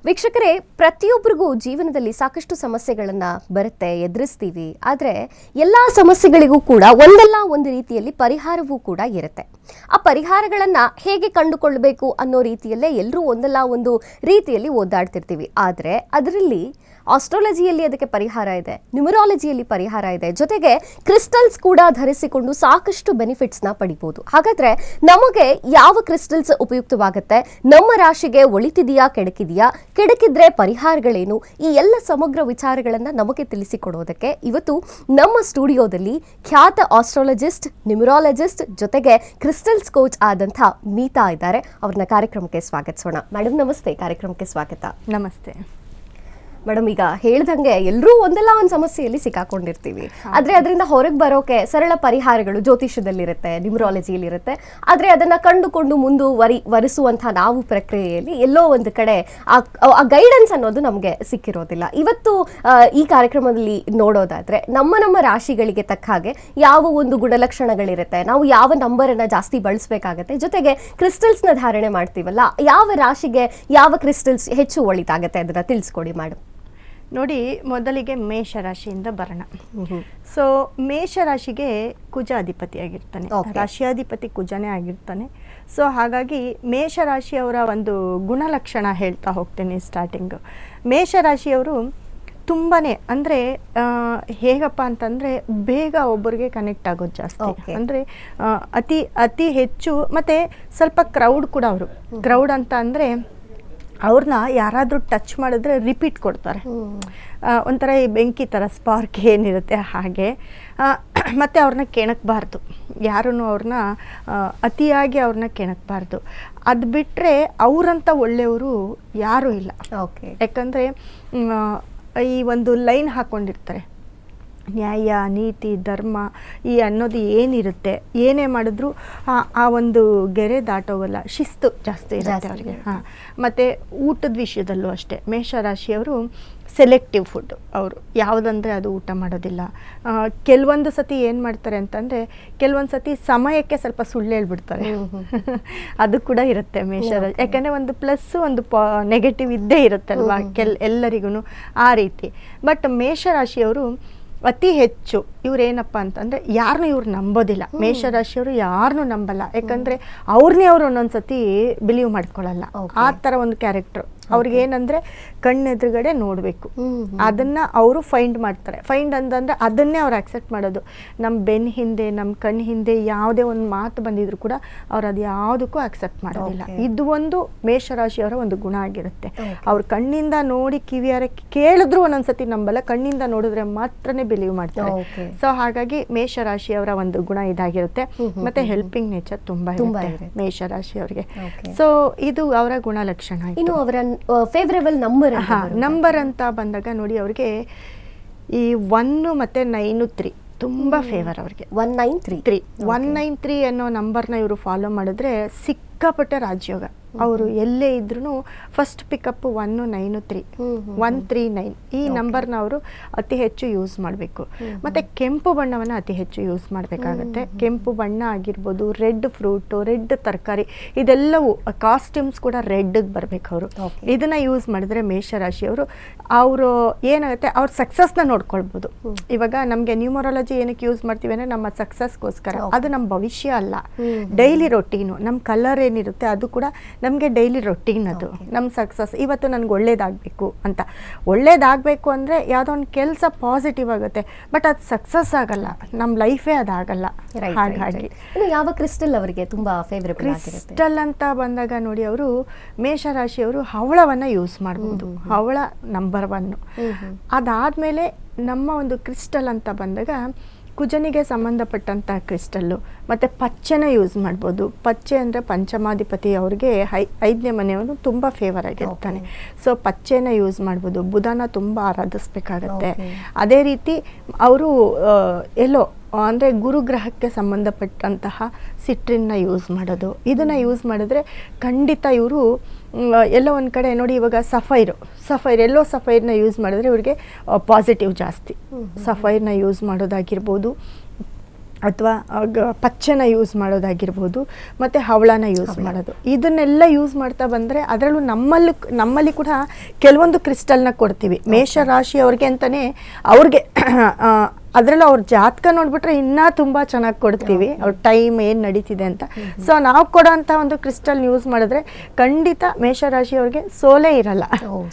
ವೀಕ್ಷಕರೇ, ಪ್ರತಿಯೊಬ್ಬರಿಗೂ ಜೀವನದಲ್ಲಿ ಸಾಕಷ್ಟು ಸಮಸ್ಯೆಗಳನ್ನು ಬರುತ್ತೆ, ಎದುರಿಸ್ತೀವಿ. ಆದರೆ ಎಲ್ಲ ಸಮಸ್ಯೆಗಳಿಗೂ ಕೂಡ ಒಂದಲ್ಲ ಒಂದು ರೀತಿಯಲ್ಲಿ ಪರಿಹಾರವೂ ಕೂಡ ಇರುತ್ತೆ. ಆ ಪರಿಹಾರಗಳನ್ನು ಹೇಗೆ ಕಂಡುಕೊಳ್ಳಬೇಕು ಅನ್ನೋ ರೀತಿಯಲ್ಲೇ ಎಲ್ಲರೂ ಒಂದಲ್ಲ ಒಂದು ರೀತಿಯಲ್ಲಿ ಓದಾಡ್ತಿರ್ತೀವಿ. ಆದರೆ ಅದರಲ್ಲಿ ಆಸ್ಟ್ರಾಲಜಿಯಲ್ಲಿ ಅದಕ್ಕೆ ಪರಿಹಾರ ಇದೆ, ನ್ಯೂಮರಾಲಜಿಯಲ್ಲಿ ಪರಿಹಾರ ಇದೆ, ಜೊತೆಗೆ ಕ್ರಿಸ್ಟಲ್ಸ್ ಕೂಡ ಧರಿಸಿಕೊಂಡು ಸಾಕಷ್ಟು ಬೆನಿಫಿಟ್ಸ್ನ ಪಡಿಬೋದು. ಹಾಗಾದರೆ ನಮಗೆ ಯಾವ ಕ್ರಿಸ್ಟಲ್ಸ್ ಉಪಯುಕ್ತವಾಗುತ್ತೆ, ನಮ್ಮ ರಾಶಿಗೆ ಒಳಿತಿದೆಯಾ ಕೆಡಕಿದೆಯಾ, ಕೆಡಕಿದ್ರೆ ಪರಿಹಾರಗಳೇನು, ಈ ಎಲ್ಲ ಸಮಗ್ರ ವಿಚಾರಗಳನ್ನು ನಮಗೆ ತಿಳಿಸಿಕೊಡೋದಕ್ಕೆ ಇವತ್ತು ನಮ್ಮ ಸ್ಟುಡಿಯೋದಲ್ಲಿ ಖ್ಯಾತ ಆಸ್ಟ್ರಾಲಜಿಸ್ಟ್, ನ್ಯೂಮರಾಲಜಿಸ್ಟ್ ಜೊತೆಗೆ ಕ್ರಿಸ್ಟಲ್ಸ್ ಕೋಚ್ ಆದಂಥ ಮೀತಾ ಇದ್ದಾರೆ. ಅವ್ರನ್ನ ಕಾರ್ಯಕ್ರಮಕ್ಕೆ ಸ್ವಾಗತಿಸೋಣ. ಮೇಡಮ್ ನಮಸ್ತೆ, ಕಾರ್ಯಕ್ರಮಕ್ಕೆ ಸ್ವಾಗತ. ನಮಸ್ತೆ ಮೇಡಮ್, ಈಗ ಹೇಳ್ದಂಗೆ ಎಲ್ಲರೂ ಒಂದಲ್ಲ ಒಂದು ಸಮಸ್ಯೆಯಲ್ಲಿ ಸಿಕ್ಕಾಕೊಂಡಿರ್ತೀವಿ. ಆದರೆ ಅದರಿಂದ ಹೊರಗೆ ಬರೋಕೆ ಸರಳ ಪರಿಹಾರಗಳು ಜ್ಯೋತಿಷ್ಯದಲ್ಲಿರುತ್ತೆ, ನ್ಯೂಮರಾಲಜಿಯಲ್ಲಿರುತ್ತೆ. ಆದರೆ ಅದನ್ನು ಕಂಡುಕೊಂಡು ವರಿಸುವಂಥ ನಾವು ಪ್ರಕ್ರಿಯೆಯಲ್ಲಿ ಎಲ್ಲೋ ಒಂದು ಕಡೆ ಆ ಗೈಡೆನ್ಸ್ ಅನ್ನೋದು ನಮಗೆ ಸಿಕ್ಕಿರೋದಿಲ್ಲ. ಇವತ್ತು ಈ ಕಾರ್ಯಕ್ರಮದಲ್ಲಿ ನೋಡೋದಾದರೆ ನಮ್ಮ ರಾಶಿಗಳಿಗೆ ತಕ್ಕ ಹಾಗೆ ಯಾವ ಒಂದು ಗುಣಲಕ್ಷಣಗಳಿರುತ್ತೆ, ನಾವು ಯಾವ ನಂಬರನ್ನು ಜಾಸ್ತಿ ಬಳಸಬೇಕಾಗತ್ತೆ, ಜೊತೆಗೆ ಕ್ರಿಸ್ಟಲ್ಸ್ನ ಧಾರಣೆ ಮಾಡ್ತೀವಲ್ಲ, ಯಾವ ರಾಶಿಗೆ ಯಾವ ಕ್ರಿಸ್ಟಲ್ಸ್ ಹೆಚ್ಚು ಒಳಿತಾಗತ್ತೆ ಅದನ್ನು ತಿಳಿಸ್ಕೊಡಿ ಮೇಡಮ್. ನೋಡಿ, ಮೊದಲಿಗೆ ಮೇಷರಾಶಿಯಿಂದ ಬರೋಣ. ಸೊ ಮೇಷರಾಶಿಗೆ ಕುಜ ಅಧಿಪತಿಯಾಗಿರ್ತಾನೆ, ರಾಶಿಯಾಧಿಪತಿ ಕುಜನೇ ಆಗಿರ್ತಾನೆ. ಸೊ ಹಾಗಾಗಿ ಮೇಷರಾಶಿಯವರ ಒಂದು ಗುಣಲಕ್ಷಣ ಹೇಳ್ತಾ ಹೋಗ್ತೇನೆ. ಸ್ಟಾರ್ಟಿಂಗು ಮೇಷರಾಶಿಯವರು ತುಂಬಾ ಅಂದರೆ ಹೇಗಪ್ಪ ಅಂತಂದರೆ ಬೇಗ ಒಬ್ಬರಿಗೆ ಕನೆಕ್ಟ್ ಆಗೋದು ಜಾಸ್ತಿ. ಅಂದರೆ ಅತಿ ಹೆಚ್ಚು, ಮತ್ತು ಸ್ವಲ್ಪ ಕ್ರೌಡ್ ಕೂಡ. ಅವರು ಕ್ರೌಡ್ ಅಂತ ಅಂದರೆ ಅವ್ರನ್ನ ಯಾರಾದರೂ ಟಚ್ ಮಾಡಿದ್ರೆ ರಿಪೀಟ್ ಕೊಡ್ತಾರೆ. ಒಂಥರ ಈ ಬೆಂಕಿ ಥರ ಸ್ಪಾರ್ಕ್ ಏನಿರುತ್ತೆ ಹಾಗೆ. ಮತ್ತು ಅವ್ರನ್ನ ಕೆಣಕಬಾರ್ದು, ಯಾರೂ ಅವ್ರನ್ನ ಅತಿಯಾಗಿ ಅವ್ರನ್ನ ಕೆಣಕಬಾರ್ದು. ಅದು ಬಿಟ್ಟರೆ ಅವರಂಥ ಒಳ್ಳೆಯವರು ಯಾರೂ ಇಲ್ಲ. ಯಾಕಂದರೆ ಈ ಒಂದು ಲೈನ್ ಹಾಕ್ಕೊಂಡಿರ್ತಾರೆ, ನ್ಯಾಯ, ನೀತಿ, ಧರ್ಮ ಈ ಅನ್ನೋದು ಏನಿರುತ್ತೆ, ಏನೇ ಮಾಡಿದ್ರು ಆ ಒಂದು ಗೆರೆ ದಾಟೋವಲ್ಲ, ಶಿಸ್ತು ಜಾಸ್ತಿ ಇರುತ್ತೆ ಅವರಿಗೆ. ಮತ್ತು ಊಟದ ವಿಷಯದಲ್ಲೂ ಅಷ್ಟೇ ಮೇಷರಾಶಿಯವರು ಸೆಲೆಕ್ಟಿವ್ ಫುಡ್. ಅವರು ಯಾವುದಂದರೆ ಅದು ಊಟ ಮಾಡೋದಿಲ್ಲ. ಕೆಲವೊಂದು ಸತಿ ಏನು ಮಾಡ್ತಾರೆ ಅಂತಂದರೆ, ಕೆಲವೊಂದು ಸತಿ ಸಮಯಕ್ಕೆ ಸ್ವಲ್ಪ ಸುಳ್ಳು ಹೇಳ್ಬಿಡ್ತಾರೆ. ಅದು ಕೂಡ ಇರುತ್ತೆ ಮೇಷರಾಶಿ. ಯಾಕಂದರೆ ಒಂದು ಪ್ಲಸ್ ಒಂದು ನೆಗೆಟಿವ್ ಇದ್ದೇ ಇರುತ್ತಲ್ವ ಎಲ್ಲರಿಗೂ ಆ ರೀತಿ. ಬಟ್ ಮೇಷರಾಶಿಯವರು ಅತಿ ಹೆಚ್ಚು ಇವ್ರೇನಪ್ಪ ಅಂತಂದರೆ ಯಾರನ್ನೂ ಇವ್ರು ನಂಬೋದಿಲ್ಲ. ಮೇಷರಾಶಿಯವರು ಯಾರನ್ನೂ ನಂಬಲ್ಲ. ಯಾಕಂದರೆ ಅವ್ರನ್ನೇ ಅವರು ಒಂದೊಂದು ಸತಿ ಬಿಲೀವ್ ಮಾಡ್ಕೊಳ್ಳಲ್ಲ. ಆ ಥರ ಒಂದು ಕ್ಯಾರೆಕ್ಟ್ರು ಅವ್ರಿಗೇನಂದರೆ ಕಣ್ಣೆದುರುಗಡೆ ನೋಡಬೇಕು, ಅದನ್ನು ಅವರು ಫೈಂಡ್ ಮಾಡ್ತಾರೆ. ಫೈಂಡ್ ಅಂತಂದರೆ ಅದನ್ನೇ ಅವ್ರು ಆಕ್ಸೆಪ್ಟ್ ಮಾಡೋದು. ನಮ್ಮ ಬೆನ್ನ ಹಿಂದೆ, ನಮ್ಮ ಕಣ್ಣು ಹಿಂದೆ ಯಾವುದೇ ಒಂದು ಮಾತು ಬಂದಿದ್ರು ಕೂಡ ಅವ್ರು ಅದು ಯಾವುದಕ್ಕೂ ಆಕ್ಸೆಪ್ಟ್ ಮಾಡೋದಿಲ್ಲ. ಇದು ಒಂದು ಮೇಷರಾಶಿಯವರ ಒಂದು ಗುಣ ಆಗಿರುತ್ತೆ. ಅವ್ರು ಕಣ್ಣಿಂದ ನೋಡಿ ಕಿವಿಯಾರ ಕೇಳಿದ್ರು ಒಂದೊಂದ್ಸತಿ ನಂಬಲ್ಲ, ಕಣ್ಣಿಂದ ನೋಡಿದ್ರೆ ಮಾತ್ರನೇ ಬಿಲೀವ್ ಮಾಡ್ತಾರೆ. ಸೊ ಹಾಗಾಗಿ ಮೇಷರಾಶಿಯವರ ಒಂದು ಗುಣ ಇದಾಗಿರುತ್ತೆ. ಮತ್ತೆ ಹೆಲ್ಪಿಂಗ್ ನೇಚರ್ ತುಂಬಾ ಇರುತ್ತೆ ಮೇಷರಾಶಿಯವರಿಗೆ. ಸೊ ಇದು ಅವರ ಗುಣಲಕ್ಷಣ. ಇನ್ನು ಅವರ ಫೇವರೇಬಲ್ ನಂಬರ್ ಅಂತ ಬಂದಾಗ ನೋಡಿ, ಅವ್ರಿಗೆ ಈ 1 ಮತ್ತು 9, 3 ತುಂಬ ಫೇವರ್ ಅವ್ರಿಗೆ. 193 ಅನ್ನೋ ನಂಬರ್ನ ಇವರು ಫಾಲೋ ಮಾಡಿದ್ರೆ ಸಿಕ್ಕಾಪಟ್ಟೆ ರಾಜಯೋಗ. ಅವರು ಎಲ್ಲೇ ಇದ್ರೂ ಫಸ್ಟ್ ಪಿಕಪ್ 193 139 ಈ ನಂಬರ್ನ ಅವರು ಅತಿ ಹೆಚ್ಚು ಯೂಸ್ ಮಾಡಬೇಕು. ಮತ್ತು ಕೆಂಪು ಬಣ್ಣವನ್ನು ಅತಿ ಹೆಚ್ಚು ಯೂಸ್ ಮಾಡಬೇಕಾಗತ್ತೆ. ಕೆಂಪು ಬಣ್ಣ ಆಗಿರ್ಬೋದು, ರೆಡ್ ಫ್ರೂಟು, ರೆಡ್ ತರಕಾರಿ, ಇದೆಲ್ಲವೂ ಕಾಸ್ಟ್ಯೂಮ್ಸ್ ಕೂಡ ರೆಡ್ಗೆ ಬರಬೇಕು. ಅವರು ಇದನ್ನು ಯೂಸ್ ಮಾಡಿದ್ರೆ ಮೇಷರಾಶಿಯವರು ಅವರು ಏನಾಗುತ್ತೆ, ಅವ್ರ ಸಕ್ಸಸ್ನ ನೋಡ್ಕೊಳ್ಬೋದು. ಇವಾಗ ನಮಗೆ ನ್ಯೂಮರಾಲಜಿ ಏನಕ್ಕೆ ಯೂಸ್ ಮಾಡ್ತೀವಿ ಅಂದರೆ ನಮ್ಮ ಸಕ್ಸಸ್ಗೋಸ್ಕರ. ಅದು ನಮ್ಮ ಭವಿಷ್ಯ ಅಲ್ಲ, ಡೈಲಿ ರೊಟೀನು. ನಮ್ಮ ಕಲರ್ ಏನಿರುತ್ತೆ ಅದು ಕೂಡ ನಮಗೆ ಡೈಲಿ ರೊಟೀನ್. ಅದು ನಮ್ಮ ಸಕ್ಸಸ್. ಇವತ್ತು ನನಗೆ ಒಳ್ಳೇದಾಗಬೇಕು ಅಂತ, ಒಳ್ಳೇದಾಗಬೇಕು ಅಂದರೆ ಯಾವುದೋ ಒಂದು ಕೆಲಸ ಪಾಸಿಟಿವ್ ಆಗುತ್ತೆ, ಬಟ್ ಅದು ಸಕ್ಸಸ್ ಆಗಲ್ಲ, ನಮ್ಮ ಲೈಫೇ ಅದಾಗಲ್ಲ. ಹಾಗಾಗಿ ಯಾವ ಕ್ರಿಸ್ಟಲ್ ಅವರಿಗೆ ತುಂಬ ಫೇವರೇಬಲ್ ಕ್ರಿಸ್ಟಲ್ ಅಂತ ಬಂದಾಗ ನೋಡಿ, ಅವರು ಮೇಷರಾಶಿಯವರು ಹವಳವನ್ನು ಯೂಸ್ ಮಾಡ್ಬೋದು. ಹವಳ ನಂಬರ್ 1. ಅದಾದಮೇಲೆ ನಮ್ಮ ಒಂದು ಕ್ರಿಸ್ಟಲ್ ಅಂತ ಬಂದಾಗ ಕುಜನಿಗೆ ಸಂಬಂಧಪಟ್ಟಂಥ ಕ್ರಿಸ್ಟಲ್ಲು, ಮತ್ತು ಪಚ್ಚೆನ ಯೂಸ್ ಮಾಡ್ಬೋದು. ಪಚ್ಚೆ ಅಂದರೆ ಪಂಚಮಾಧಿಪತಿ, ಅವ್ರಿಗೆ 5ನೇ ಮನೆಯವನು ತುಂಬ ಫೇವರ್ ಆಗಿರ್ತಾನೆ. ಸೊ ಪಚ್ಚೆನ ಯೂಸ್ ಮಾಡ್ಬೋದು. ಬುಧನ ತುಂಬ ಆರಾಧಿಸ್ಬೇಕಾಗತ್ತೆ. ಅದೇ ರೀತಿ ಅವರು ಎಲ್ಲೋ ಅಂದರೆ ಗುರುಗ್ರಹಕ್ಕೆ ಸಂಬಂಧಪಟ್ಟಂತಹ ಸಿಟ್ರಿನ್ನ ಯೂಸ್ ಮಾಡೋದು. ಇದನ್ನು ಯೂಸ್ ಮಾಡಿದ್ರೆ ಖಂಡಿತ ಇವರು ಎಲ್ಲೋ ಒಂದು ಕಡೆ ನೋಡಿ, ಇವಾಗ ಸಫೈರ್ ಎಲ್ಲೋ ಸಫೈರ್ನ ಯೂಸ್ ಮಾಡಿದ್ರೆ ಇವ್ರಿಗೆ ಪಾಸಿಟಿವ್ ಜಾಸ್ತಿ. ಸಫೈರ್ನ ಯೂಸ್ ಮಾಡೋದಾಗಿರ್ಬೋದು. ಅಥವಾ ಪಚ್ಚೆನ ಯೂಸ್ ಮಾಡೋದಾಗಿರ್ಬೋದು, ಮತ್ತು ಹವಳನ ಯೂಸ್ ಮಾಡೋದು, ಇದನ್ನೆಲ್ಲ ಯೂಸ್ ಮಾಡ್ತಾ ಬಂದರೆ ಅದರಲ್ಲೂ ನಮ್ಮಲ್ಲಿ ಕೂಡ ಕೆಲವೊಂದು ಕ್ರಿಸ್ಟಲ್ನ ಕೊಡ್ತೀವಿ ಮೇಷರಾಶಿಯವ್ರಿಗೆ ಅಂತಲೇ. ಅವ್ರಿಗೆ ಅದರಲ್ಲೂ ಅವ್ರ ಜಾತಕ ನೋಡಿಬಿಟ್ರೆ ಇನ್ನೂ ತುಂಬ ಚೆನ್ನಾಗಿ ಕೊಡ್ತೀವಿ, ಅವ್ರ ಟೈಮ್ ಏನು ನಡೀತಿದೆ ಅಂತ. ಸೊ ನಾವು ಕೊಡೋಂಥ ಒಂದು ಕ್ರಿಸ್ಟಲ್ ಯೂಸ್ ಮಾಡಿದ್ರೆ ಖಂಡಿತ ಮೇಷರಾಶಿಯವ್ರಿಗೆ ಸೋಲೇ ಇರಲ್ಲ.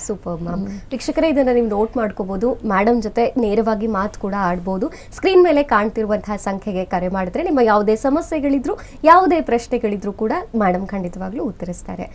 Super ma'am. ವೀಕ್ಷಕರೇ, ಇದನ್ನು ನೀವು ನೋಟ್ ಮಾಡ್ಕೋಬಹುದು. ಮೇಡಮ್ ಜೊತೆ ನೇರವಾಗಿ ಮಾತು ಕೂಡ ಆಡ್ಬೋದು. ಸ್ಕ್ರೀನ್ ಮೇಲೆ ಕಾಣ್ತಿರುವಂತಹ ಸಂಖ್ಯೆಗೆ ಕರೆ ಮಾಡಿದ್ರೆ ನಿಮ್ಮ ಯಾವುದೇ ಸಮಸ್ಯೆಗಳಿದ್ರು, ಯಾವುದೇ ಪ್ರಶ್ನೆಗಳಿದ್ರು ಕೂಡ ಮೇಡಮ್ ಖಂಡಿತವಾಗ್ಲೂ ಉತ್ತರಿಸ್ತಾರೆ.